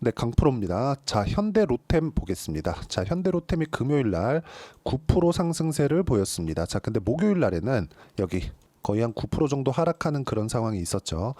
네, 강프로입니다. 자, 현대로템 보겠습니다. 자, 현대로템이 금요일 날 9% 상승세를 보였습니다. 자, 근데 목요일 날에는 여기 거의 한 9% 정도 하락하는 그런 상황이 있었죠.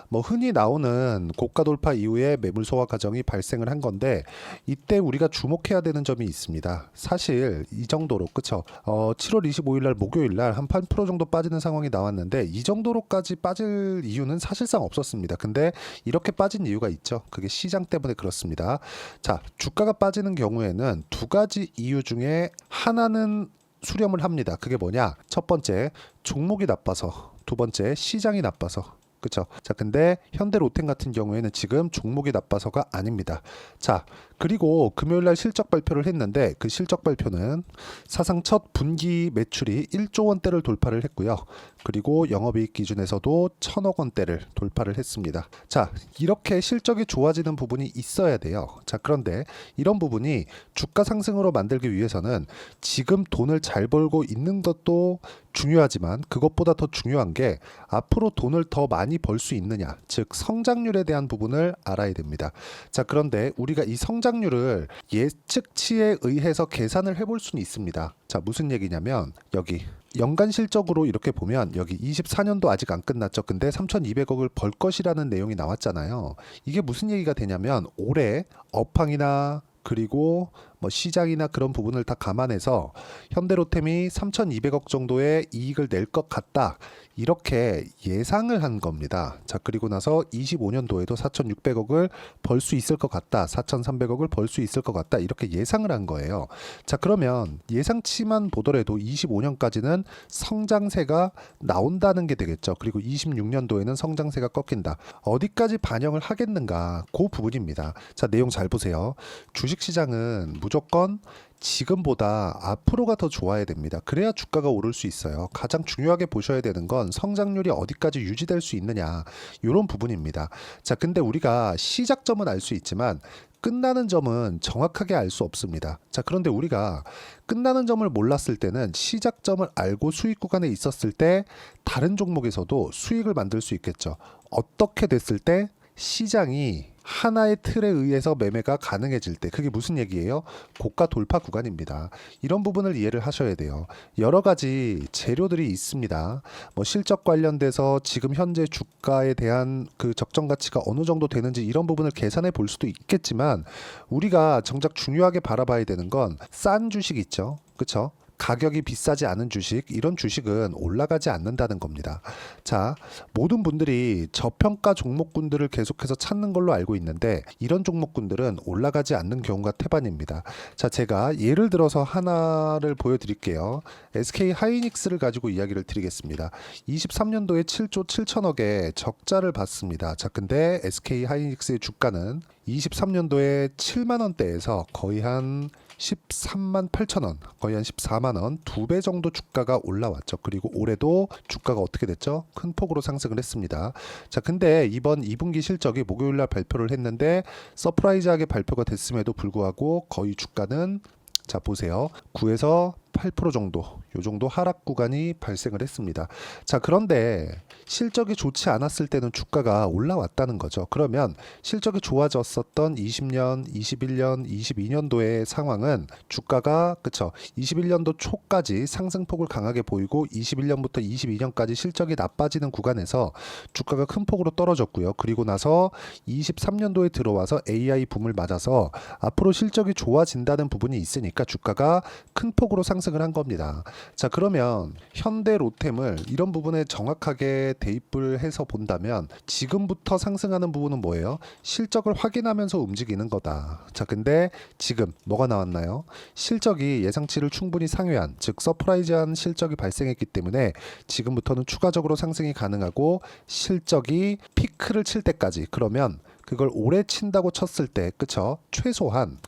뭐 흔히 나오는 고가 돌파 이후에 매물 소화 과정이 발생을 한 건데 이때 우리가 주목해야 되는 점이 있습니다. 사실 이 정도로 그쵸? 7월 25일 날 목요일 날 한 8% 정도 빠지는 상황이 나왔는데 이 정도로까지 빠질 이유는 사실상 없었습니다. 근데 이렇게 빠진 이유가 있죠. 그게 시장 때문에 그렇습니다. 자, 주가가 빠지는 경우에는 두 가지 이유 중에 하나는 수렴을 합니다. 그게 뭐냐? 첫 번째, 종목이 나빠서. 두 번째, 시장이 나빠서. 그쵸? 자, 근데 현대로템 같은 경우에는 지금 종목이 나빠서가 아닙니다. 자, 그리고 금요일 날 실적 발표를 했는데 그 실적 발표는 사상 첫 분기 매출이 1조 원대를 돌파를 했고요. 그리고 영업이익 기준에서도 1,000억 원대를 돌파를 했습니다. 자, 이렇게 실적이 좋아지는 부분이 있어야 돼요. 자, 그런데 이런 부분이 주가 상승으로 만들기 위해서는 지금 돈을 잘 벌고 있는 것도 중요하지만 그것보다 더 중요한 게 앞으로 돈을 더 많이 벌 수 있느냐, 즉 성장률에 대한 부분을 알아야 됩니다. 자, 그런데 우리가 이 성장률을 예측치에 의해서 계산을 해볼 수는 있습니다. 자, 무슨 얘기냐면 여기 연간 실적으로 이렇게 보면 여기 24년도 아직 안 끝났죠. 근데 3,200억을 벌 것이라는 내용이 나왔잖아요. 이게 무슨 얘기가 되냐면 올해 업황이나 그리고 뭐 시장이나 그런 부분을 다 감안해서 현대로템이 3,200억 정도의 이익을 낼 것 같다. 이렇게 예상을 한 겁니다. 자, 그리고 나서 25년도에도 4,600억을 벌 수 있을 것 같다. 4,300억을 벌 수 있을 것 같다. 이렇게 예상을 한 거예요. 자, 그러면 예상치만 보더라도 25년까지는 성장세가 나온다는 게 되겠죠. 그리고 26년도에는 성장세가 꺾인다. 어디까지 반영을 하겠는가? 그 부분입니다. 자, 내용 잘 보세요. 주식시장은 무조건 지금보다 앞으로가 더 좋아야 됩니다. 그래야 주가가 오를 수 있어요. 가장 중요하게 보셔야 되는 건 성장률이 어디까지 유지될 수 있느냐, 이런 부분입니다. 자, 근데 우리가 시작점은 알 수 있지만 끝나는 점은 정확하게 알 수 없습니다. 자, 그런데 우리가 끝나는 점을 몰랐을 때는 시작점을 알고 수익 구간에 있었을 때 다른 종목에서도 수익을 만들 수 있겠죠. 어떻게 됐을 때 시장이 하나의 틀에 의해서 매매가 가능해질 때, 그게 무슨 얘기예요? 고가 돌파 구간입니다. 이런 부분을 이해를 하셔야 돼요. 여러 가지 재료들이 있습니다. 뭐 실적 관련돼서 지금 현재 주가에 대한 그 적정 가치가 어느 정도 되는지 이런 부분을 계산해 볼 수도 있겠지만 우리가 정작 중요하게 바라봐야 되는 건 싼 주식 있죠. 그쵸? 가격이 비싸지 않은 주식, 이런 주식은 올라가지 않는다는 겁니다. 자, 모든 분들이 저평가 종목군들을 계속해서 찾는 걸로 알고 있는데 이런 종목군들은 올라가지 않는 경우가 태반입니다. 자, 제가 예를 들어서 하나를 보여드릴게요. SK 하이닉스를 가지고 이야기를 드리겠습니다. 23년도에 7조 7천억의 적자를 봤습니다. 자, 근데 SK 하이닉스의 주가는 23년도에 7만 원대에서 거의 한 13만 8천 원, 거의 한 14만 원, 2배 정도 주가가 올라왔죠. 그리고 올해도 주가가 어떻게 됐죠? 큰 폭으로 상승을 했습니다. 자, 근데 이번 2분기 실적이 목요일 날 발표를 했는데 서프라이즈하게 발표가 됐음에도 불구하고 거의 주가는, 자, 보세요. 9에서 8% 정도, 요 정도 하락 구간이 발생을 했습니다. 자, 그런데 실적이 좋지 않았을 때는 주가가 올라왔다는 거죠. 그러면 실적이 좋아졌었던 20년, 21년, 22년도의 상황은 주가가, 그쵸, 21년도 초까지 상승폭을 강하게 보이고 21년부터 22년까지 실적이 나빠지는 구간에서 주가가 큰 폭으로 떨어졌고요. 그리고 나서 23년도에 들어와서 AI 붐을 맞아서 앞으로 실적이 좋아진다는 부분이 있으니까 주가가 큰 폭으로 상승을 한 겁니다. 자, 그러면 현대로템을 이런 부분에 정확하게 대입을 해서 본다면 지금부터 상승하는 부분은 뭐예요? 실적을 확인하면서 움직이는 거다. 자, 근데 지금 뭐가 나왔나요? 실적이 예상치를 충분히 상회한, 즉 서프라이즈한 실적이 발생했기 때문에 지금부터는 추가적으로 상승이 가능하고 실적이 피크를 칠 때까지, 그러면 그걸 오래 친다고 쳤을 때, 그쵸? 최소한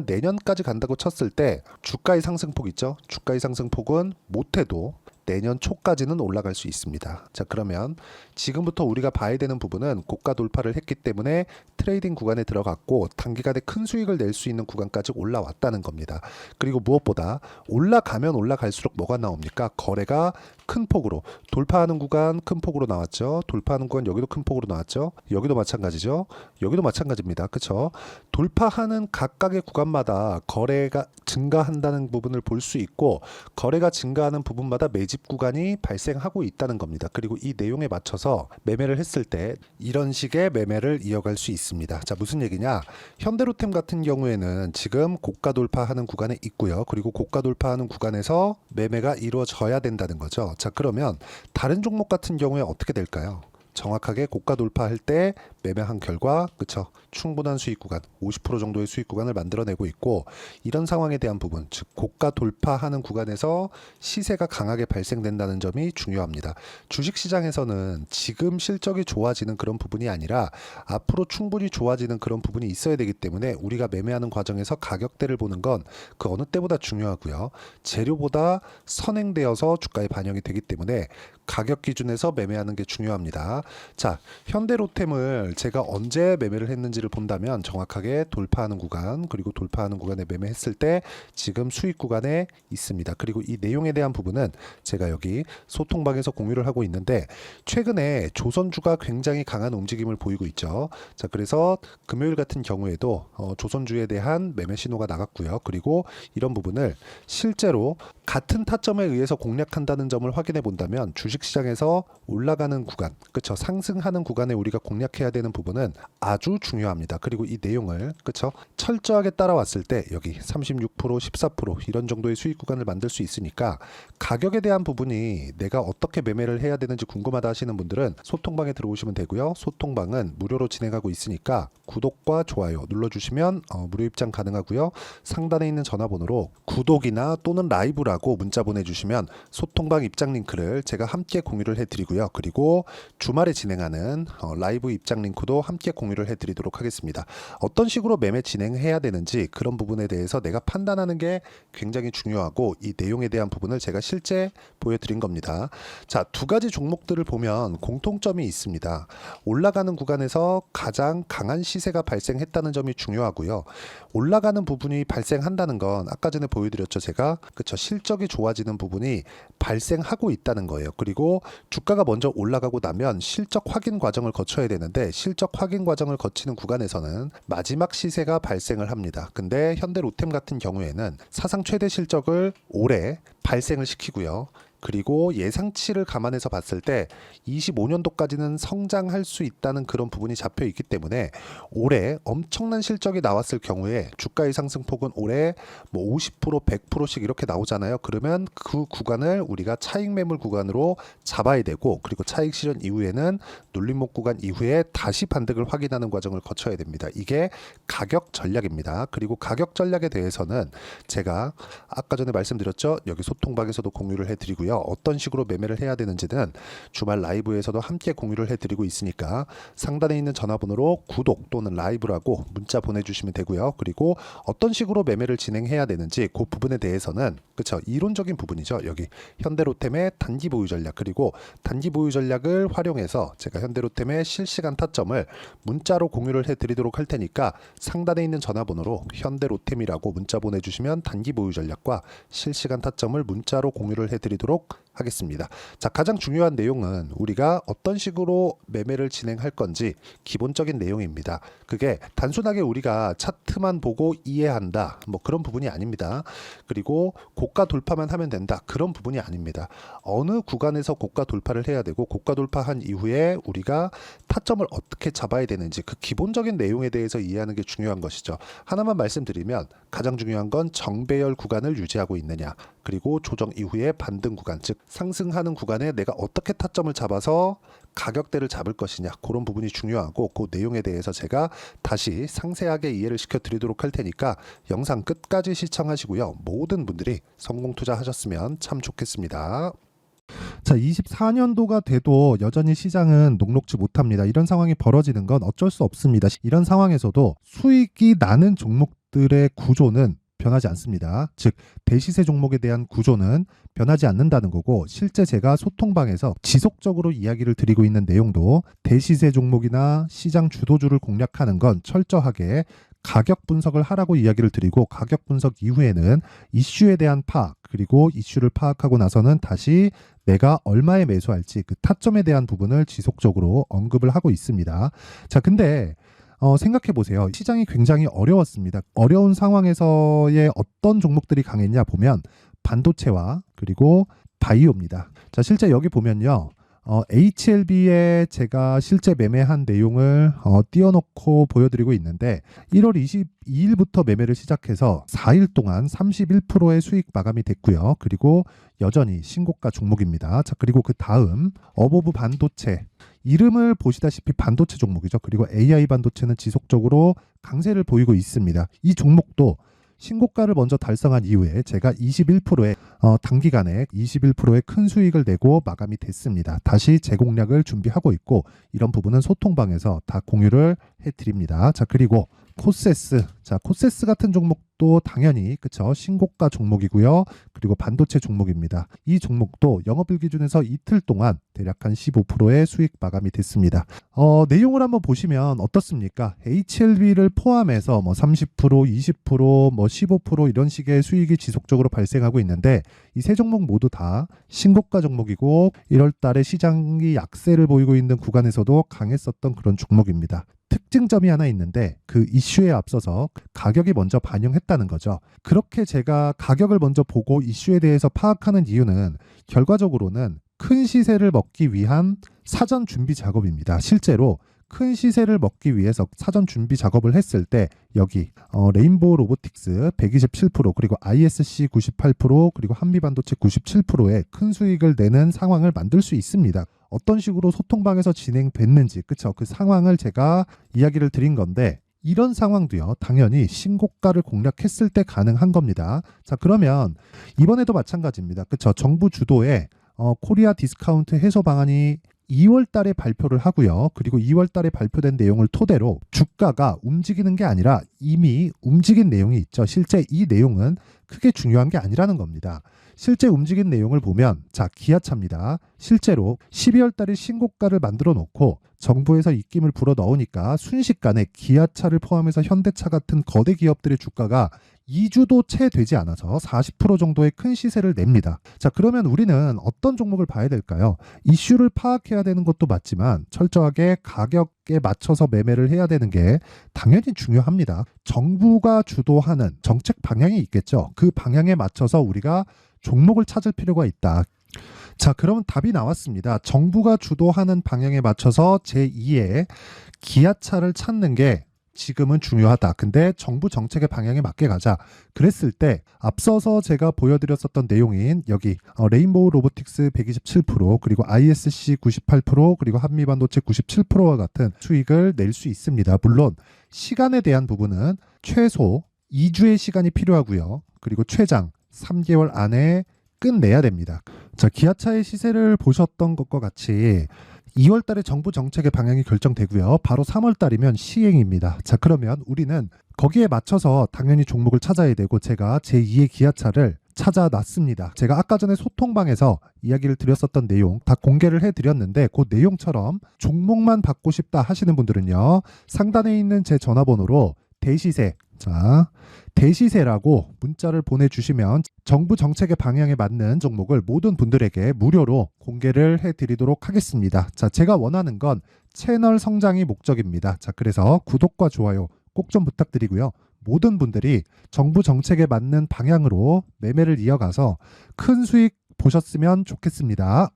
내년까지 간다고 쳤을 때 주가의 상승폭 있죠? 주가의 상승폭은 못해도 내년 초까지는 올라갈 수 있습니다. 자, 그러면 지금부터 우리가 봐야 되는 부분은 고가 돌파를 했기 때문에 트레이딩 구간에 들어갔고 단기간에 큰 수익을 낼 수 있는 구간까지 올라왔다는 겁니다. 그리고 무엇보다 올라가면 올라갈수록 뭐가 나옵니까? 거래가 큰 폭으로 돌파하는 구간 큰 폭으로 나왔죠. 돌파하는 구간 여기도 큰 폭으로 나왔죠. 여기도 마찬가지죠. 여기도 마찬가지입니다. 그렇죠? 돌파하는 각각의 구간마다 거래가 증가한다는 부분을 볼 수 있고 거래가 증가하는 부분마다 매집 구간이 발생하고 있다는 겁니다. 그리고 이 내용에 맞춰서 매매를 했을 때 이런 식의 매매를 이어갈 수 있습니다. 자, 무슨 얘기냐? 현대로템 같은 경우에는 지금 고가 돌파하는 구간에 있고요. 그리고 고가 돌파하는 구간에서 매매가 이루어져야 된다는 거죠. 자, 그러면 다른 종목 같은 경우에 어떻게 될까요? 정확하게 고가 돌파할 때 매매한 결과 그쵸 충분한 수익 구간 50% 정도의 수익 구간을 만들어내고 있고 이런 상황에 대한 부분 즉 고가 돌파하는 구간에서 시세가 강하게 발생된다는 점이 중요합니다. 주식시장에서는 지금 실적이 좋아지는 그런 부분이 아니라 앞으로 충분히 좋아지는 그런 부분이 있어야 되기 때문에 우리가 매매하는 과정에서 가격대를 보는 건 그 어느 때보다 중요하고요. 재료보다 선행되어서 주가에 반영이 되기 때문에 가격 기준에서 매매하는 게 중요합니다. 자, 현대로템을 제가 언제 매매를 했는지를 본다면 정확하게 돌파하는 구간 그리고 돌파하는 구간에 매매했을 때 지금 수익 구간에 있습니다. 그리고 이 내용에 대한 부분은 제가 여기 소통방에서 공유를 하고 있는데 최근에 조선주가 굉장히 강한 움직임을 보이고 있죠. 자, 그래서 금요일 같은 경우에도 조선주에 대한 매매 신호가 나갔고요. 그리고 이런 부분을 실제로 같은 타점에 의해서 공략한다는 점을 확인해 본다면 주식시장에서 올라가는 구간, 그쵸? 상승하는 구간에 우리가 공략해야 되는 부분은 아주 중요합니다. 그리고 이 내용을 그쵸? 철저하게 따라왔을 때 여기 36%, 14% 이런 정도의 수익 구간을 만들 수 있으니까 가격에 대한 부분이 내가 어떻게 매매를 해야 되는지 궁금하다 하시는 분들은 소통방에 들어오시면 되고요. 소통방은 무료로 진행하고 있으니까 구독과 좋아요 눌러주시면 무료 입장 가능하고요. 상단에 있는 전화번호로 구독이나 또는 라이브라고 문자 보내주시면 소통방 입장 링크를 제가 함께 공유를 해드리고요. 그리고 주말에 진행하는 라이브 입장 링크도 함께 공유를 해드리도록 하겠습니다. 어떤 식으로 매매 진행해야 되는지 그런 부분에 대해서 내가 판단하는 게 굉장히 중요하고 이 내용에 대한 부분을 제가 실제 보여드린 겁니다. 자, 두 가지 종목들을 보면 공통점이 있습니다. 올라가는 구간에서 가장 강한 시세가 발생했다는 점이 중요하고요. 올라가는 부분이 발생한다는 건 아까 전에 보여드렸죠. 제가 그쵸 실적이 좋아지는 부분이 발생하고 있다는 거예요. 그리고 주가가 먼저 올라가고 나면 실적 확인 과정을 거쳐야 되는데 실적 확인 과정을 거치는 구간에서는 마지막 시세가 발생을 합니다. 근데 현대로템 같은 경우에는 사상 최대 실적을 올해 발생을 시키고요. 그리고 예상치를 감안해서 봤을 때 25년도까지는 성장할 수 있다는 그런 부분이 잡혀 있기 때문에 올해 엄청난 실적이 나왔을 경우에 주가의 상승폭은 올해 뭐 50%, 100%씩 이렇게 나오잖아요. 그러면 그 구간을 우리가 차익 매물 구간으로 잡아야 되고 그리고 차익 실현 이후에는 눌림목 구간 이후에 다시 반등을 확인하는 과정을 거쳐야 됩니다. 이게 가격 전략입니다. 그리고 가격 전략에 대해서는 제가 아까 전에 말씀드렸죠. 여기 소통방에서도 공유를 해드리고요. 어떤 식으로 매매를 해야 되는지는 주말 라이브에서도 함께 공유를 해드리고 있으니까 상단에 있는 전화번호로 구독 또는 라이브라고 문자 보내주시면 되고요. 그리고 어떤 식으로 매매를 진행해야 되는지 그 부분에 대해서는 그쵸 이론적인 부분이죠. 여기 현대로템의 단기 보유 전략 그리고 단기 보유 전략을 활용해서 제가 현대로템의 실시간 타점을 문자로 공유를 해드리도록 할 테니까 상단에 있는 전화번호로 현대로템이라고 문자 보내주시면 단기 보유 전략과 실시간 타점을 문자로 공유를 해드리도록 하겠습니다. 자, 가장 중요한 내용은 우리가 어떤 식으로 매매를 진행할 건지 기본적인 내용입니다. 그게 단순하게 우리가 차트만 보고 이해한다 뭐 그런 부분이 아닙니다. 그리고 고가 돌파만 하면 된다 그런 부분이 아닙니다. 어느 구간에서 고가 돌파를 해야 되고 고가 돌파한 이후에 우리가 타점을 어떻게 잡아야 되는지 그 기본적인 내용에 대해서 이해하는 게 중요한 것이죠. 하나만 말씀드리면 가장 중요한 건 정배열 구간을 유지하고 있느냐 그리고 조정 이후에 반등 구간 즉 상승하는 구간에 내가 어떻게 타점을 잡아서 가격대를 잡을 것이냐 그런 부분이 중요하고 그 내용에 대해서 제가 다시 상세하게 이해를 시켜 드리도록 할 테니까 영상 끝까지 시청하시고요. 모든 분들이 성공 투자하셨으면 참 좋겠습니다. 자, 24년도가 돼도 여전히 시장은 녹록지 못합니다. 이런 상황이 벌어지는 건 어쩔 수 없습니다. 이런 상황에서도 수익이 나는 종목들의 구조는 변하지 않습니다. 즉 대시세 종목에 대한 구조는 변하지 않는다는 거고, 실제 제가 소통방에서 지속적으로 이야기를 드리고 있는 내용도 대시세 종목이나 시장 주도주를 공략하는 건 철저하게 가격 분석을 하라고 이야기를 드리고, 가격 분석 이후에는 이슈에 대한 파악, 그리고 이슈를 파악하고 나서는 다시 내가 얼마에 매수할지 그 타점에 대한 부분을 지속적으로 언급을 하고 있습니다. 자, 근데 생각해 보세요. 시장이 굉장히 어려웠습니다. 어려운 상황에서의 어떤 종목들이 강했냐 보면 반도체와 그리고 바이오입니다. 자, 실제 여기 보면요. HLB에 제가 실제 매매한 내용을 띄워놓고 보여드리고 있는데, 1월 22일부터 매매를 시작해서 4일 동안 31%의 수익 마감이 됐고요. 그리고 여전히 신고가 종목입니다. 자, 그리고 그 다음 어보브 반도체, 이름을 보시다시피 반도체 종목이죠. 그리고 AI 반도체는 지속적으로 강세를 보이고 있습니다. 이 종목도 신고가를 먼저 달성한 이후에 제가 21%의 단기간에 21%의 큰 수익을 내고 마감이 됐습니다. 다시 재공략을 준비하고 있고, 이런 부분은 소통방에서 다 공유를 해드립니다. 자, 그리고 코세스, 자, 코세스 같은 종목도 당연히 그쵸, 신고가 종목이고요. 그리고 반도체 종목입니다. 이 종목도 영업일 기준에서 이틀 동안 대략 한 15%의 수익 마감이 됐습니다. 내용을 한번 보시면 어떻습니까? HLB를 포함해서 뭐 30%, 20%, 뭐 15% 이런 식의 수익이 지속적으로 발생하고 있는데, 이 세 종목 모두 다 신고가 종목이고 1월 달에 시장이 약세를 보이고 있는 구간에서도 강했었던 그런 종목입니다. 특징점이 하나 있는데, 그 이슈에 앞서서 가격이 먼저 반영했다는 거죠. 그렇게 제가 가격을 먼저 보고 이슈에 대해서 파악하는 이유는 결과적으로는 큰 시세를 먹기 위한 사전 준비 작업입니다. 실제로 큰 시세를 먹기 위해서 사전 준비 작업을 했을 때 여기 레인보우 로보틱스 127%, 그리고 ISC 98%, 그리고 한미반도체 97%의 큰 수익을 내는 상황을 만들 수 있습니다. 어떤 식으로 소통방에서 진행됐는지, 그쵸? 그 상황을 제가 이야기를 드린 건데, 이런 상황도요, 당연히 신고가를 공략했을 때 가능한 겁니다. 자, 그러면 이번에도 마찬가지입니다. 그쵸? 정부 주도의 코리아 디스카운트 해소 방안이 2월 달에 발표를 하고요. 그리고 2월 달에 발표된 내용을 토대로 주가가 움직이는 게 아니라 이미 움직인 내용이 있죠. 실제 이 내용은 크게 중요한 게 아니라는 겁니다. 실제 움직인 내용을 보면, 자, 기아차입니다. 실제로 12월 달에 신고가를 만들어 놓고 정부에서 입김을 불어 넣으니까 순식간에 기아차를 포함해서 현대차 같은 거대 기업들의 주가가 2주도 채 되지 않아서 40% 정도의 큰 시세를 냅니다. 자, 그러면 우리는 어떤 종목을 봐야 될까요? 이슈를 파악해야 되는 것도 맞지만 철저하게 가격에 맞춰서 매매를 해야 되는 게 당연히 중요합니다. 정부가 주도하는 정책 방향이 있겠죠. 그 방향에 맞춰서 우리가 종목을 찾을 필요가 있다. 자, 그러면 답이 나왔습니다. 정부가 주도하는 방향에 맞춰서 제2의 기아차를 찾는 게 지금은 중요하다. 근데 정부 정책의 방향에 맞게 가자. 그랬을 때 앞서서 제가 보여드렸었던 내용인 여기 레인보우 로보틱스 127%, 그리고 ISC 98%, 그리고 한미반도체 97%와 같은 수익을 낼 수 있습니다. 물론 시간에 대한 부분은 최소 2주의 시간이 필요하고요. 그리고 최장 3개월 안에 끝내야 됩니다. 자, 기아차의 시세를 보셨던 것과 같이 2월 달에 정부 정책의 방향이 결정되고요. 바로 3월 달이면 시행입니다. 자, 그러면 우리는 거기에 맞춰서 당연히 종목을 찾아야 되고, 제가 제2의 기아차를 찾아놨습니다. 제가 아까 전에 소통방에서 이야기를 드렸었던 내용 다 공개를 해드렸는데, 그 내용처럼 종목만 받고 싶다 하시는 분들은요, 상단에 있는 제 전화번호로 대시세, 자, 대시세라고 문자를 보내주시면 정부 정책의 방향에 맞는 종목을 모든 분들에게 무료로 공개를 해드리도록 하겠습니다. 자, 제가 원하는 건 채널 성장이 목적입니다. 자, 그래서 구독과 좋아요 꼭 좀 부탁드리고요. 모든 분들이 정부 정책에 맞는 방향으로 매매를 이어가서 큰 수익 보셨으면 좋겠습니다.